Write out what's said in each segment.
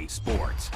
EA Sports.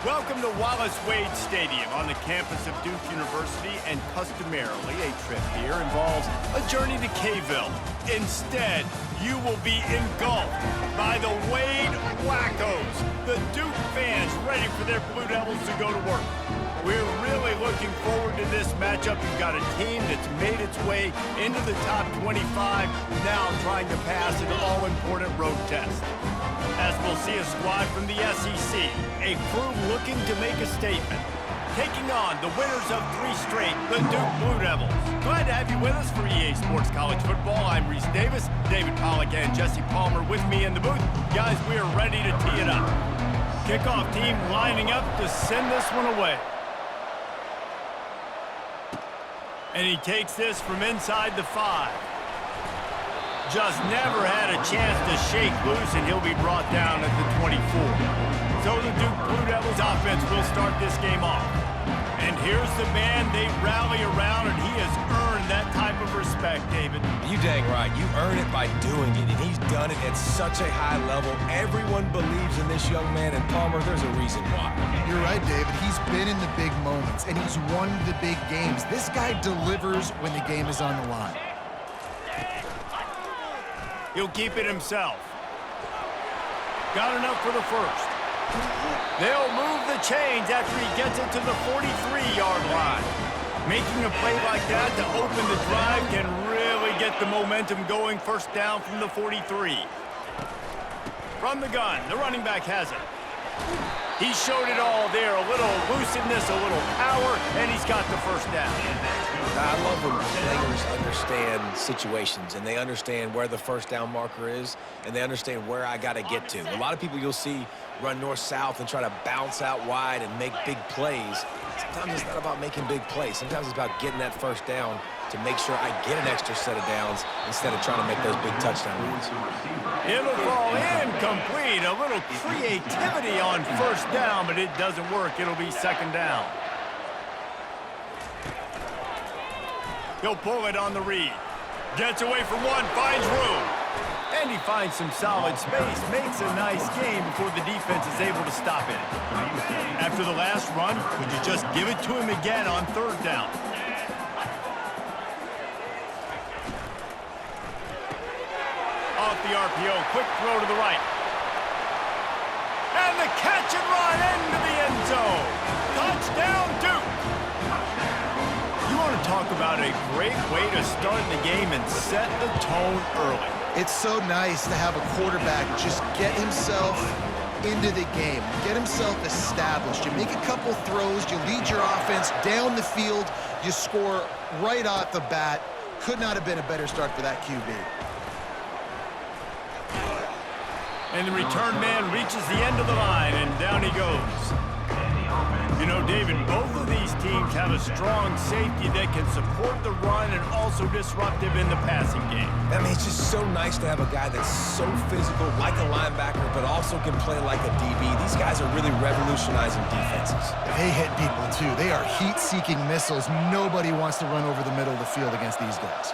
Welcome to Wallace Wade Stadium on the campus of Duke University, and customarily a trip here involves a journey to K-ville. Instead, you will be engulfed by the Wade Wackos, the Duke fans ready for their Blue Devils to go to work. We're really looking forward to this matchup. You've got a team that's made its way into the top 25, now trying to pass an all-important road test. As we'll see a squad from the SEC, a crew looking to make a statement. Taking on the winners of 3 straight, the Duke Blue Devils. Glad to have you with us for EA Sports College Football. I'm Reese Davis, David Pollack and Jesse Palmer with me in the booth. Guys, we are ready to tee it up. Kickoff team lining up to send this one away. And he takes this from inside the 5. Just never had a chance to shake loose, and he'll be brought down at the 24. So the Duke Blue Devils offense will start this game off. And here's the man they rally around, and he has earned that type of respect, David. You dang right. You earn it by doing it, and he's done it at such a high level. Everyone believes in this young man, and Palmer, there's a reason why. You're right, David. He's been in the big moments, and he's won the big games. This guy delivers when the game is on the line. He'll keep it himself. Got enough for the first. They'll move the chains after he gets it to the 43-yard line. Making a play like that to open the drive can really get the momentum going. First down from the 43. From the gun, the running back has it. He showed it all there. A little elusiveness, a little power, and he's got the first down. I love when players understand situations, and they understand where the first down marker is, and they understand where I got to get to. A lot of people you'll see run north-south and try to bounce out wide and make big plays. Sometimes it's not about making big plays. Sometimes it's about getting that first down to make sure I get an extra set of downs instead of trying to make those big touchdown runs. It'll fall incomplete. A little creativity on first down, but it doesn't work. It'll be second down. He'll pull it on the read. Gets away from one, finds room. And he finds some solid space, makes a nice game before the defense is able to stop it. After the last run, would you just give it to him again on third down? Off the RPO, quick throw to the right. And the catch and run into the end zone. Touchdown, Duke. You want to talk about a great way to start the game and set the tone early. It's so nice to have a quarterback just get himself into the game, get himself established. You make a couple throws, you lead your offense down the field, you score right off the bat. Could not have been a better start for that QB. And the return man reaches the end of the line, and down he goes. You know, David, both of these teams have a strong safety that can support the run and also disruptive in the passing game. I mean, it's just so nice to have a guy that's so physical, like a linebacker, but also can play like a DB. These guys are really revolutionizing defenses. They hit people, too. They are heat-seeking missiles. Nobody wants to run over the middle of the field against these guys.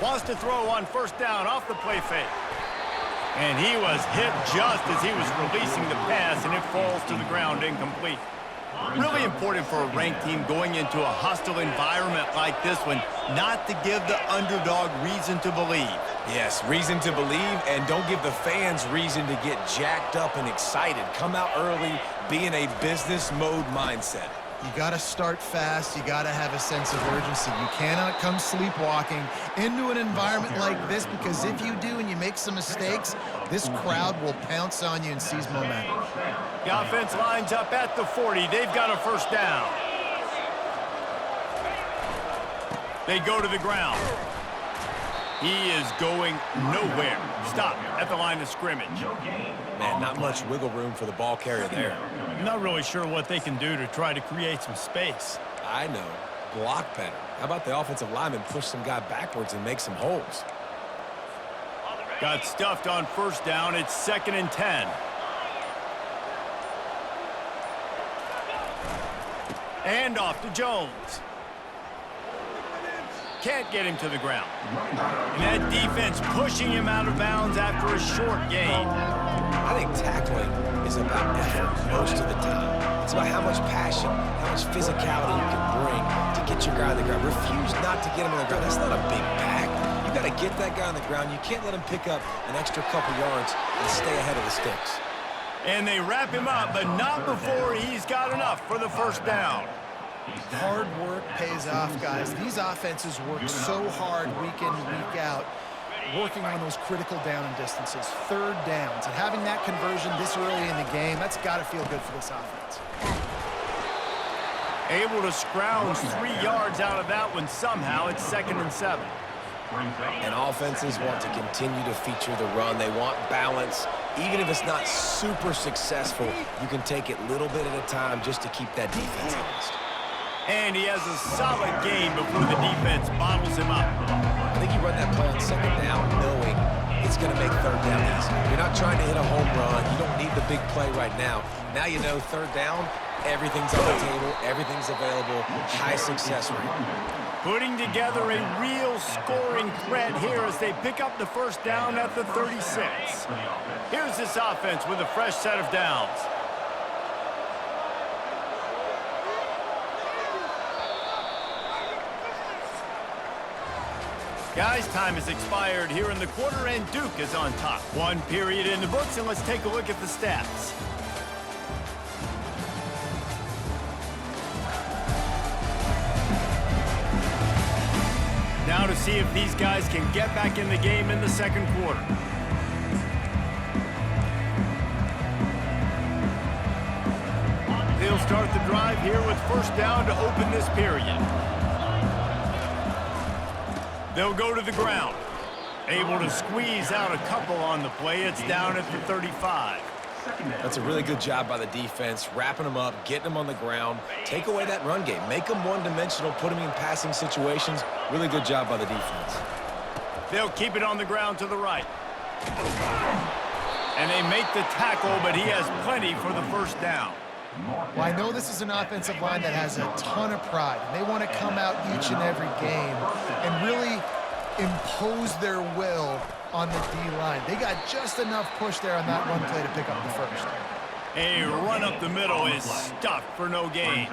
Wants to throw on first down off the play fake. And he was hit just as he was releasing the pass, and it falls to the ground incomplete. Really important for a ranked team going into a hostile environment like this one, not to give the underdog reason to believe. Yes, reason to believe, and don't give the fans reason to get jacked up and excited. Come out early, be in a business mode mindset. You got to start fast. You got to have a sense of urgency. You cannot come sleepwalking into an environment like this, because if you do and you make some mistakes, this crowd will pounce on you and seize momentum. The offense lines up at the 40. They've got a first down. They go to the ground. He is going nowhere. Stop at the line of scrimmage. Man, not much wiggle room for the ball carrier there. I'm not really sure what they can do to try to create some space. I know. Block better. How about the offensive lineman push some guy backwards and make some holes? Got stuffed on first down. It's 2nd and 10. And off to Jones. Can't get him to the ground. And that defense pushing him out of bounds after a short gain. I think tackling is about effort most of the time. It's about how much passion, how much physicality you can bring to get your guy on the ground. Refuse not to get him on the ground. That's not a big back. You got to get that guy on the ground. You can't let him pick up an extra couple yards and stay ahead of the sticks. And they wrap him up, but not before he's got enough for the first down. Hard work pays off, guys. These offenses work so hard week in and week out, working on those critical down and distances, third downs, and having that conversion this early in the game, that's got to feel good for this offense. Able to scrounge 3 yards out of that one somehow. It's 2nd and 7. And offenses want to continue to feature the run. They want balance. Even if it's not super successful, you can take it little bit at a time just to keep that defense honest. And he has a solid game before the defense bottles him up. I think you run that play on second down knowing it's going to make third down easy. You're not trying to hit a home run. You don't need the big play right now. Now you know third down, everything's on the table, everything's available, high success rate. Putting together a real scoring threat here as they pick up the first down at the 36. Here's this offense with a fresh set of downs. Guys, time has expired here in the quarter, and Duke is on top. 1 period in the books, and let's take a look at the stats. Now to see if these guys can get back in the game in the second quarter. They'll start the drive here with first down to open this period. They'll go to the ground. Able to squeeze out a couple on the play. It's down at the 35. That's a really good job by the defense, wrapping them up, getting them on the ground. Take away that run game. Make them one-dimensional, put them in passing situations. Really good job by the defense. They'll keep it on the ground to the right. And they make the tackle, but he has plenty for the first down. Well, I know this is an offensive line that has a ton of pride. They want to come out each and every game and really impose their will on the D-line. They got just enough push there on that run play to pick up the first. A run up the middle is stuffed for no gain.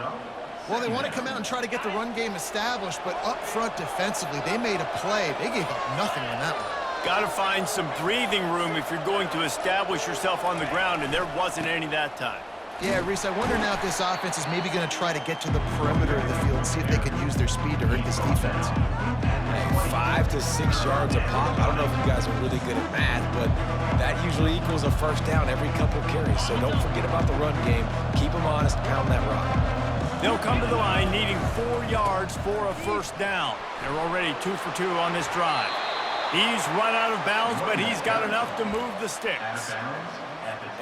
Well, they want to come out and try to get the run game established, but up front defensively, they made a play. They gave up nothing on that one. Got to find some breathing room if you're going to establish yourself on the ground, and there wasn't any that time. Yeah, Reese, I wonder now if this offense is maybe going to try to get to the perimeter of the field and see if they can use their speed to hurt this defense. Hey, 5 to 6 yards a pop. I don't know if you guys are really good at math, but that usually equals a first down every couple carries. So don't forget about the run game. Keep them honest, pound that rock. They'll come to the line needing 4 yards for a first down. They're already 2 for 2 on this drive. He's run out of bounds, but he's got enough to move the sticks.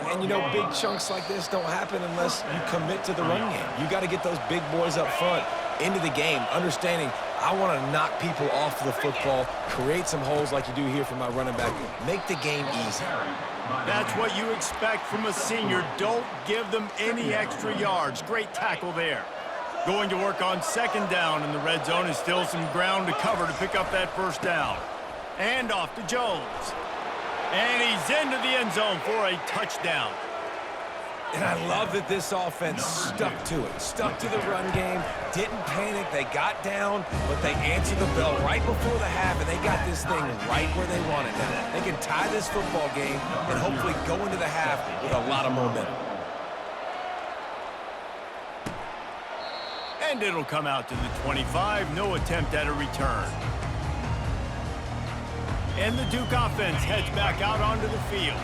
And, you know, big chunks like this don't happen unless you commit to the run game. You got to get those big boys up front into the game, understanding I want to knock people off the football, create some holes like you do here for my running back, make the game easy. That's what you expect from a senior. Don't give them any extra yards. Great tackle there. Going to work on second down in the red zone is still some ground to cover to pick up that first down. And off to Jones. And he's into the end zone for a touchdown. And I love that this offense stuck to it, stuck to the run game, didn't panic. They got down, but they answered the bell right before the half, and they got this thing right where they want it now. They can tie this football game and hopefully go into the half with a lot of momentum. And it'll come out to the 25. No attempt at a return. And the Duke offense heads back out onto the field.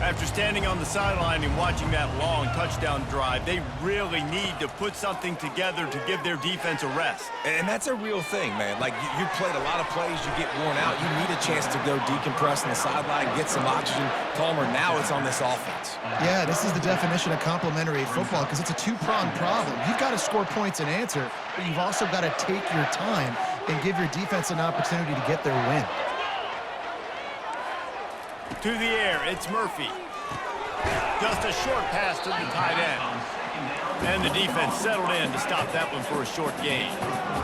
After standing on the sideline and watching that long touchdown drive, they really need to put something together to give their defense a rest. And that's a real thing, man. Like, you played a lot of plays, you get worn out. You need a chance to go decompress on the sideline, get some oxygen. Palmer, now it's on this offense. Yeah, this is the definition of complementary football because it's a two-pronged problem. You've got to score points and answer, but you've also got to take your time and give your defense an opportunity to get their win. To the air, it's Murphy. Just a short pass to the tight end. And the defense settled in to stop that one for a short gain.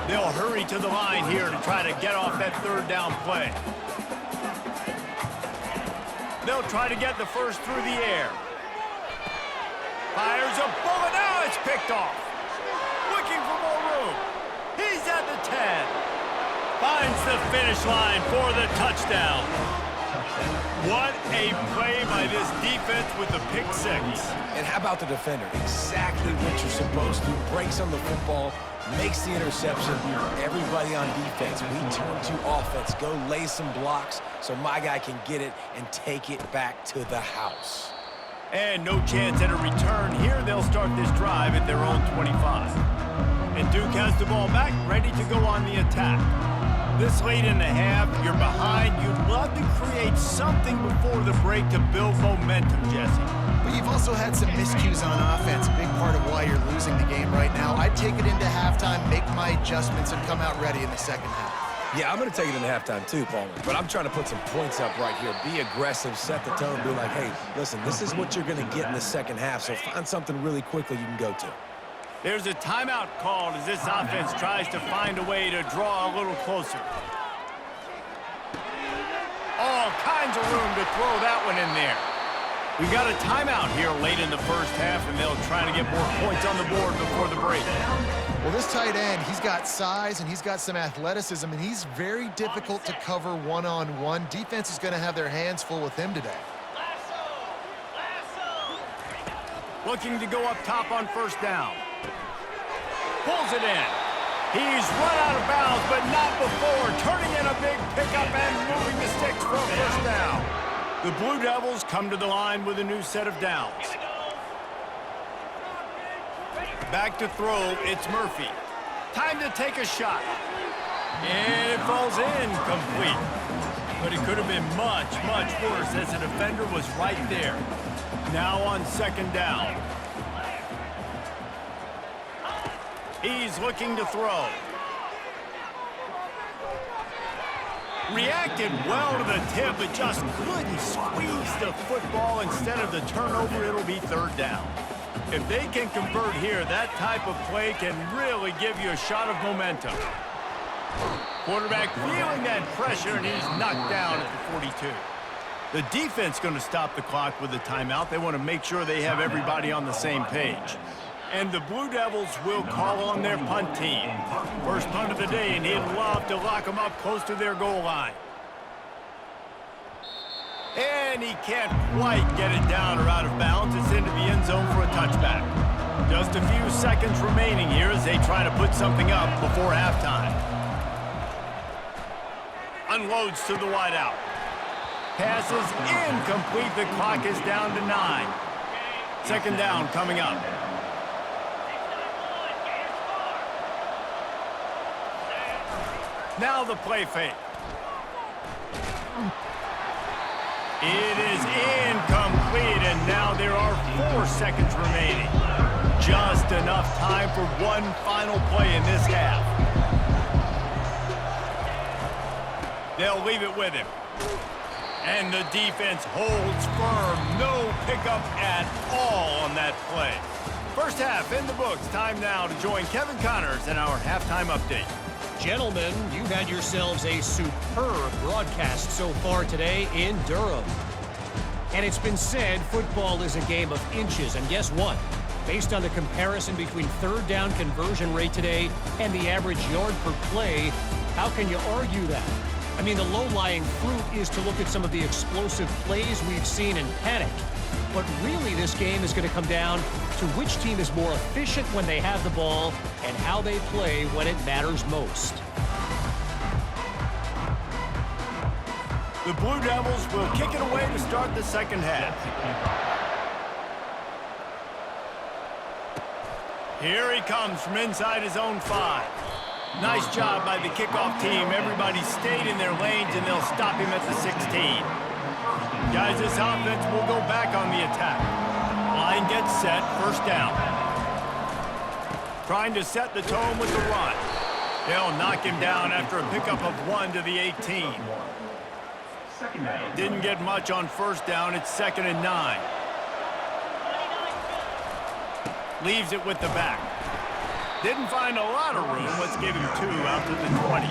They'll hurry to the line here to try to get off that third down play. They'll try to get the first through the air. Fires a bullet. Now it's picked off. Looking for more room. He's at the 10. Finds the finish line for the touchdown. What a play by this defense with the pick six. And how about the defender? Exactly what you're supposed to. Breaks on the football, makes the interception. Everybody on defense, we turn to offense. Go lay some blocks so my guy can get it and take it back to the house. And no chance at a return here. They'll start this drive at their own 25. And Duke has the ball back, ready to go on the attack. This late in the half, you're behind. You'd love to create something before the break to build momentum, Jesse. But you've also had some miscues on offense, a big part of why you're losing the game right now. I'd take it into halftime, make my adjustments, and come out ready in the second half. Yeah, I'm going to take it into halftime too, Palmer. But I'm trying to put some points up right here. Be aggressive, set the tone, be like, hey, listen, this is what you're going to get in the second half, so find something really quickly you can go to. There's a timeout called as this offense tries to find a way to draw a little closer. All kinds of room to throw that one in there. We got a timeout here late in the first half, and they'll try to get more points on the board before the break. Well, this tight end, he's got size and he's got some athleticism, and he's very difficult to cover one-on-one. Defense is going to have their hands full with him today. Looking to go up top on first down. Pulls it in. He's run out of bounds, but not before. Turning in a big pickup and moving the sticks for a first down. The Blue Devils come to the line with a new set of downs. Back to throw, it's Murphy. Time to take a shot. And it falls in complete. But it could have been much, much worse as the defender was right there. Now on second down. He's looking to throw. Reacted well to the tip, but just couldn't squeeze the football. Instead of the turnover, it'll be third down. If they can convert here, that type of play can really give you a shot of momentum. Quarterback feeling that pressure, and he's knocked down at the 42. The defense going to stop the clock with a timeout. They want to make sure they have everybody on the same page. And the Blue Devils will call on their punt team. First punt of the day, and he'd love to lock them up close to their goal line. And he can't quite get it down or out of bounds. It's into the end zone for a touchback. Just a few seconds remaining here as they try to put something up before halftime. Unloads to the wideout. Pass is incomplete. The clock is down to 9. Second down coming up. Now the play fake. It is incomplete, and now there are 4 seconds remaining. Just enough time for one final play in this half. They'll leave it with him. And the defense holds firm. No pickup at all on that play. First half in the books. Time now to join Kevin Connors in our halftime update. Gentlemen, you've had yourselves a superb broadcast so far today in Durham. And it's been said football is a game of inches. And guess what? Based on the comparison between third down conversion rate today and the average yard per play, how can you argue that? I mean, the low-lying fruit is to look at some of the explosive plays we've seen in panic. But really, this game is going to come down to which team is more efficient when they have the ball and how they play when it matters most. The Blue Devils will kick it away to start the second half. Here he comes from inside his own 5. Nice job by the kickoff team. Everybody stayed in their lanes, and they'll stop him at the 16. Guys, this offense will go back on the attack. Line gets set, first down. Trying to set the tone with the run. They'll knock him down after a pickup of 1 to the 18. Didn't get much on first down. It's 2nd and 9. Leaves it with the back. Didn't find a lot of room. Let's give him 2 out to the 20.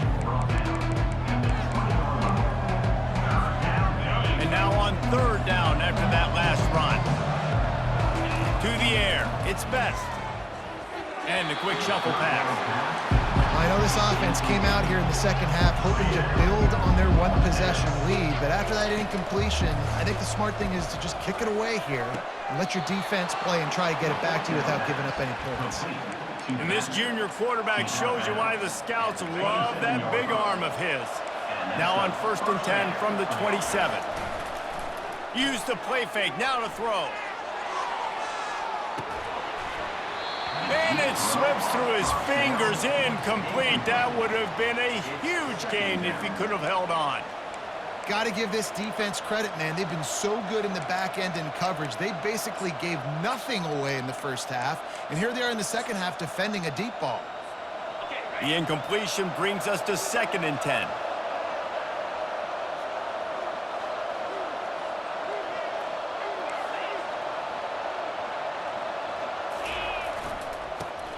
And now on third down after that last run. To the air. It's Best. And a quick shuffle pass. I know this offense came out here in the second half hoping to build on their one-possession lead, but after that incompletion, I think the smart thing is to just kick it away here and let your defense play and try to get it back to you without giving up any points. And this junior quarterback shows you why the scouts love that big arm of his. Now on 1st and 10 from the 27. Use the play fake, now to throw. And it slips through his fingers, incomplete. That would have been a huge gain if he could have held on. Got to give this defense credit, man. They've been so good in the back end in coverage. They basically gave nothing away in the first half, and here they are in the second half defending a deep ball. The incompletion brings us to 2nd and 10.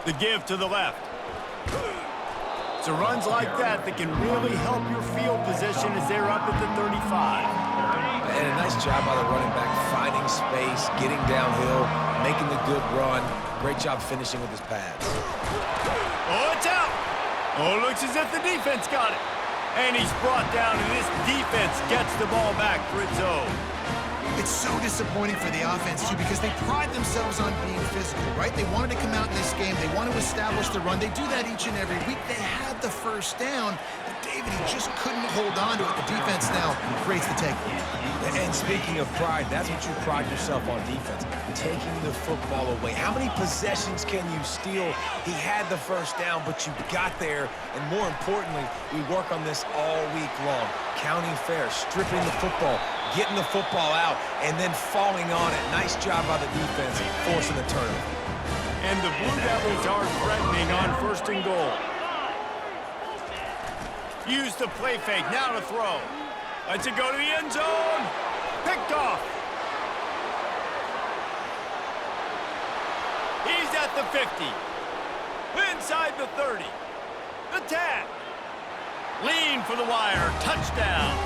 The give to the left. So runs like that can really help your field position as they're up at the 35. And a nice job by the running back, finding space, getting downhill, making the good run. Great job finishing with his pads. Oh, it's out. Oh, it looks as if the defense got it. And he's brought down, and this defense gets the ball back for its own. It's so disappointing for the offense, too, because they pride themselves on being physical, right? They wanted to come out in this game. They want to establish the run. They do that each and every week. They had the first down, but David, he just couldn't hold on to it. The defense now creates the takeaway. And speaking of pride, that's what you pride yourself on defense, taking the football away. How many possessions can you steal? He had the first down, but you got there. And more importantly, we work on this all week long. Counting fair, stripping the football, getting the football out, and then falling on it. Nice job by the defense, forcing the turnover. And the Blue Devils are threatening on 1st and goal. Use the play fake, now to throw. Lets it go to the end zone. Picked off. He's at the 50. Inside the 30. The 10. Lean for the wire. Touchdown.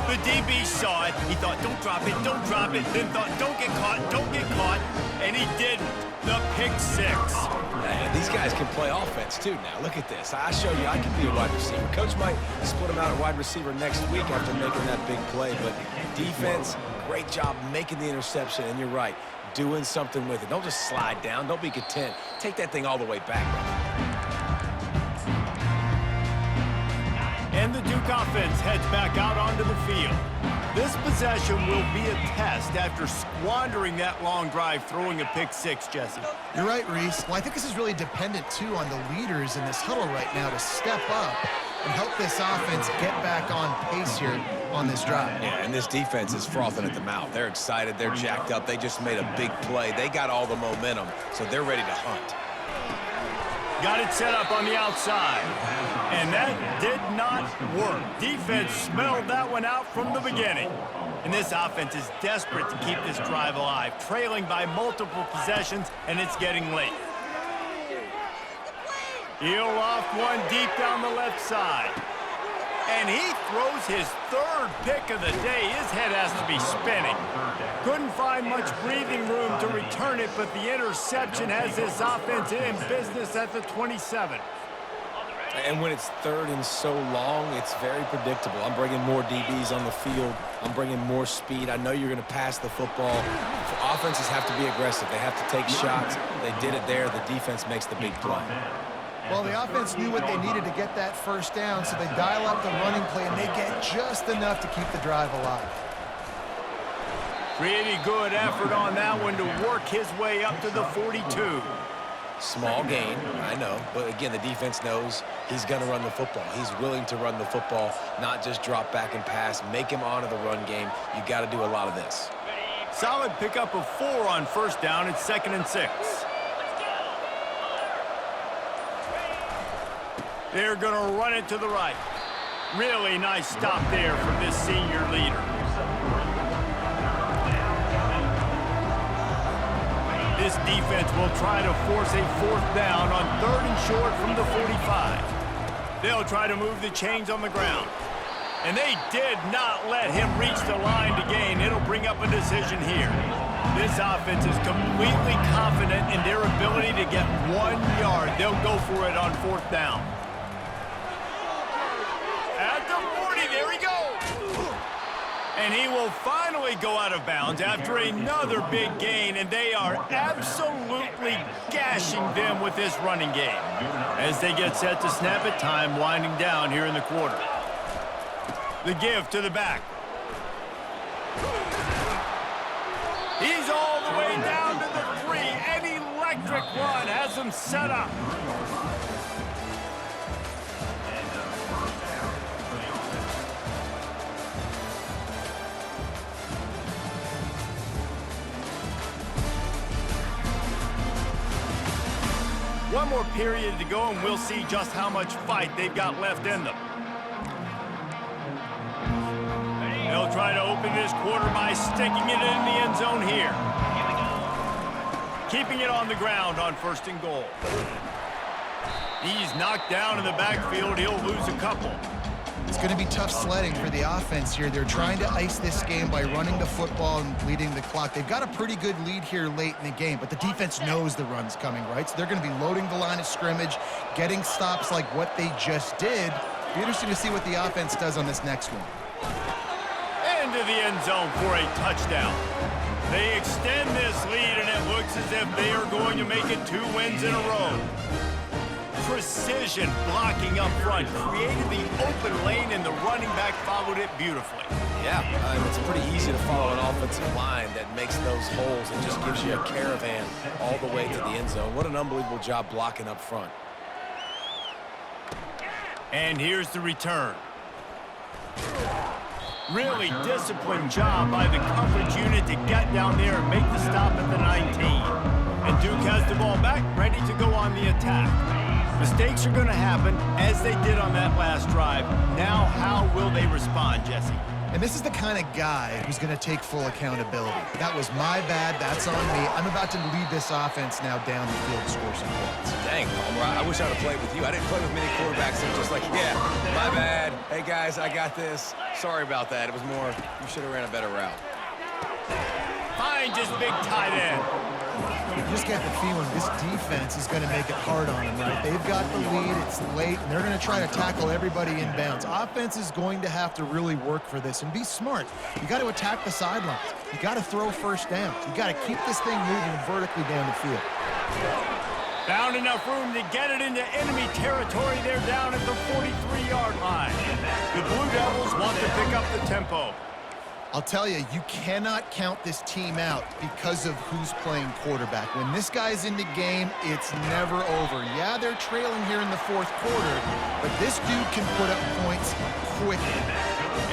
The DB saw it. He thought, don't drop it, don't drop it. Then thought, don't get caught. And he didn't. The pick six. Man, these guys can play offense, too, now. Look at this. I show you I can be a wide receiver. Coach might split him out at wide receiver next week after making that big play. But defense, great job making the interception. And you're right, doing something with it. Don't just slide down. Don't be content. Take that thing all the way back. And the Duke offense heads back out onto the field. This possession will be a test after squandering that long drive, throwing a pick six, Jesse. You're right, Reese. Well, I think this is really dependent, too, on the leaders in this huddle right now to step up and help this offense get back on pace here on this drive. Yeah, and this defense is frothing at the mouth. They're excited. They're jacked up. They just made a big play. They got all the momentum, so they're ready to hunt. Got it set up on the outside. And that did not work. Defense smelled that one out from the beginning. And this offense is desperate to keep this drive alive, trailing by multiple possessions, and it's getting late. He'll off one deep down the left side. And he throws his third pick of the day. His head has to be spinning. Couldn't find much breathing room to return it, but the interception has this offense in business at the 27. And when it's third and so long, it's very predictable. I'm bringing more DBs on the field. I'm bringing more speed. I know you're going to pass the football. Offenses have to be aggressive. They have to take shots. They did it there. The defense makes the big play. Well, the offense knew what they needed to get that first down, so they dial up the running play, and they get just enough to keep the drive alive. Pretty good effort on that one to work his way up to the 42. Small gain, I know, but again, the defense knows he's going to run the football. He's willing to run the football, not just drop back and pass, make him honor the run game. You got to do a lot of this. Solid pickup of 4 on first down. It's 2nd and 6. They're going to run it to the right. Really nice stop there from this senior leader. This defense will try to force a 4th down on 3rd and short from the 45. They'll try to move the chains on the ground. And they did not let him reach the line to gain. It'll bring up a decision here. This offense is completely confident in their ability to get 1 yard. They'll go for it on 4th down. At the 40, there he goes. And he will finally go out of bounds after another big gain, and they are absolutely gashing them with this running game. As they get set to snap it, time winding down here in the quarter. The give to the back. He's all the way down to the 3. An electric run has him set up. One more period to go, and we'll see just how much fight they've got left in them. They'll try to open this quarter by sticking it in the end zone here. Keeping it on the ground on 1st and goal. He's knocked down in the backfield. He'll lose a couple. It's going to be tough sledding for the offense here. They're trying to ice this game by running the football and bleeding the clock. They've got a pretty good lead here late in the game, but the defense knows the run's coming, right? So they're going to be loading the line of scrimmage, getting stops like what they just did. Be interesting to see what the offense does on this next one. Into the end zone for a touchdown. They extend this lead, and it looks as if they are going to make it 2 wins in a row. Precision blocking up front created the open lane, and the running back followed it beautifully. Yeah, it's pretty easy to follow an offensive line that makes those holes and just gives you a caravan all the way to the end zone. What an unbelievable job blocking up front. And here's the return. Really disciplined job by the coverage unit to get down there and make the stop at the 19. And Duke has the ball back, ready to go on the attack. Mistakes are going to happen, as they did on that last drive. Now, how will they respond, Jesse? And this is the kind of guy who's going to take full accountability. That was my bad. That's on me. I'm about to lead this offense now down the field to score some points. Dang, Palmer, I wish I would have played with you. I didn't play with many quarterbacks that were just like, yeah, my bad. Hey, guys, I got this. Sorry about that. It was more, you should have ran a better route. Finds his big tight end. You just get the feeling this defense is going to make it hard on them, right? They've got the lead, it's late, and they're going to try to tackle everybody inbounds. Offense is going to have to really work for this and be smart. You got to attack the sidelines. You got to throw first downs. You got to keep this thing moving vertically down the field. Found enough room to get it into enemy territory. They're down at the 43-yard line. The Blue Devils want to pick up the tempo. I'll tell you, you cannot count this team out because of who's playing quarterback. When this guy's in the game, it's never over. Yeah, they're trailing here in the fourth quarter, but this dude can put up points quickly.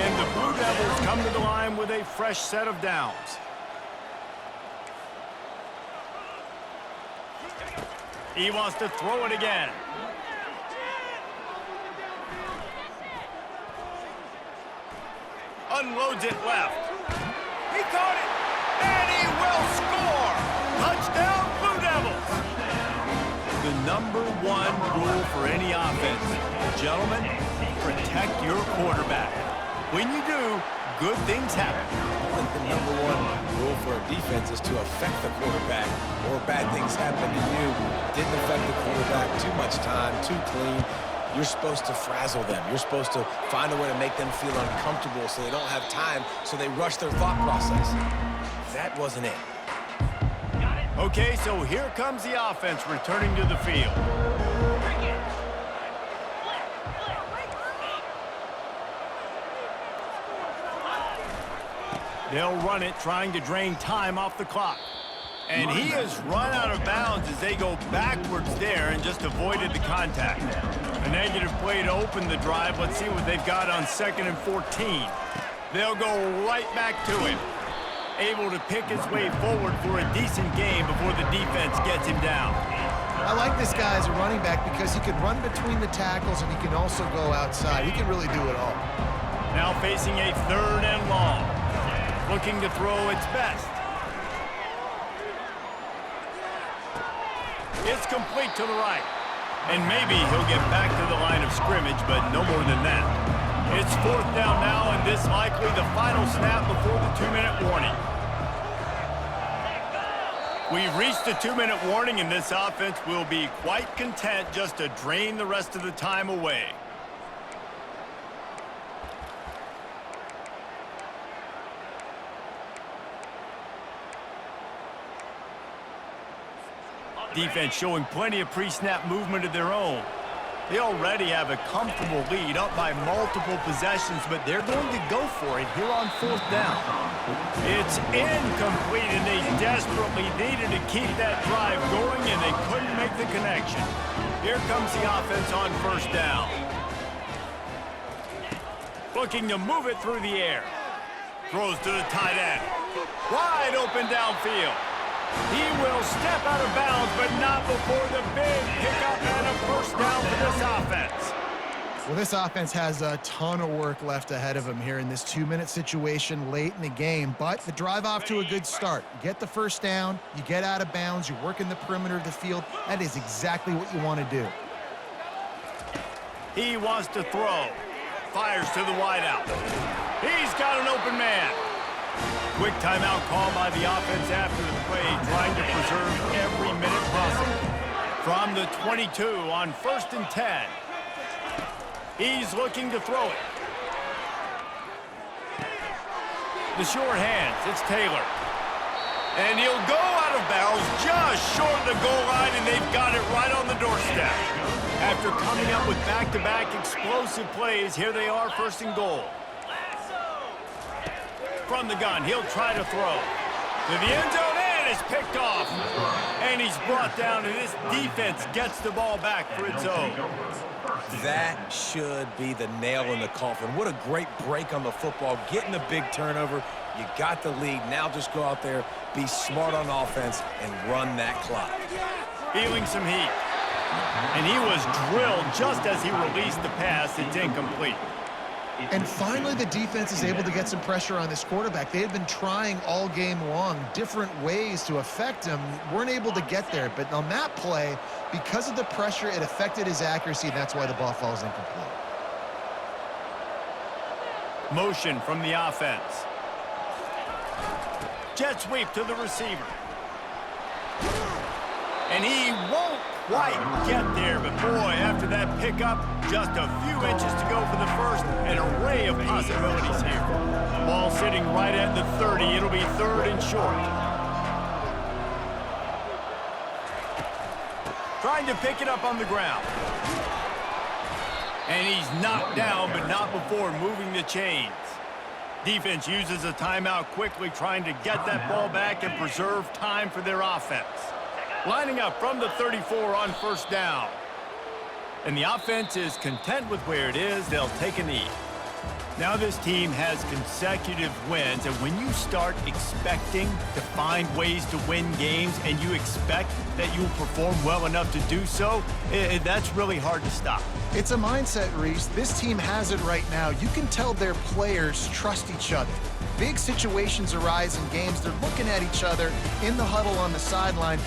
And the Blue Devils come to the line with a fresh set of downs. He wants to throw it again. Unloads it left. He caught it, and he will score! Touchdown, Blue Devils! The #1 rule for any offense, gentlemen, protect your quarterback. When you do, good things happen. The #1 rule for a defense is to affect the quarterback, or bad things happen to you. Didn't affect the quarterback, too much time, too clean. You're supposed to frazzle them. You're supposed to find a way to make them feel uncomfortable so they don't have time, so they rush their thought process. That wasn't it. Okay, so here comes the offense returning to the field. They'll run it, trying to drain time off the clock. And he has run out of bounds as they go backwards there and just avoided the contact. A negative play to open the drive. Let's see what they've got on 2nd and 14. They'll go right back to him. Able to pick his way forward for a decent game before the defense gets him down. I like this guy as a running back because he can run between the tackles and he can also go outside. He can really do it all. Now facing a 3rd and long. Looking to throw its best. It's complete to the right. And maybe he'll get back to the line of scrimmage, but no more than that. It's 4th down now, and this likely the final snap before the 2-minute warning. We've reached the 2-minute warning, and this offense will be quite content just to drain the rest of the time away. Defense showing plenty of pre-snap movement of their own. They already have a comfortable lead, up by multiple possessions, but they're going to go for it here on 4th down. It's incomplete, and they desperately needed to keep that drive going, and they couldn't make the connection. Here comes the offense on 1st down. Looking to move it through the air. Throws to the tight end. Wide open downfield. He will step out of bounds, but not before the big pickup and a 1st down for this offense. Well, this offense has a ton of work left ahead of them here in this 2-minute situation late in the game, but the drive off to a good start. You get the 1st down, you get out of bounds, you work in the perimeter of the field. That is exactly what you want to do. He wants to throw. Fires to the wideout. He's got an open man. Quick timeout call by the offense after the play, trying to preserve every minute possible. From the 22 on 1st and 10. He's looking to throw it. The short hands, it's Taylor. And he'll go out of bounds just short of the goal line, and they've got it right on the doorstep. After coming up with back-to-back explosive plays, here they are, 1st and goal. From the gun, he'll try to throw. To the end zone, and it's picked off. And he's brought down, and this defense gets the ball back for its own. That should be the nail in the coffin. What a great break on the football. Getting a big turnover. You got the lead. Now just go out there, be smart on offense, and run that clock. Feeling some heat. And he was drilled just as he released the pass. It's incomplete. And finally, the defense is able to get some pressure on this quarterback. They had been trying all game long, different ways to affect him, weren't able to get there. But on that play, because of the pressure, it affected his accuracy, and that's why the ball falls incomplete. Motion from the offense. Jet sweep to the receiver. And he won't quite get there, but boy, after that pickup, just a few inches to go for the first, an array of possibilities here. Ball sitting right at the 30. It'll be 3rd and short. Trying to pick it up on the ground. And he's knocked down, but not before moving the chains. Defense uses a timeout quickly, trying to get that ball back and preserve time for their offense. Lining up from the 34 on 1st down. And the offense is content with where it is. They'll take a knee. Now this team has consecutive wins, and when you start expecting to find ways to win games and you expect that you'll perform well enough to do so, that's really hard to stop. It's a mindset, Reese. This team has it right now. You can tell their players trust each other. Big situations arise in games. They're looking at each other in the huddle on the sideline,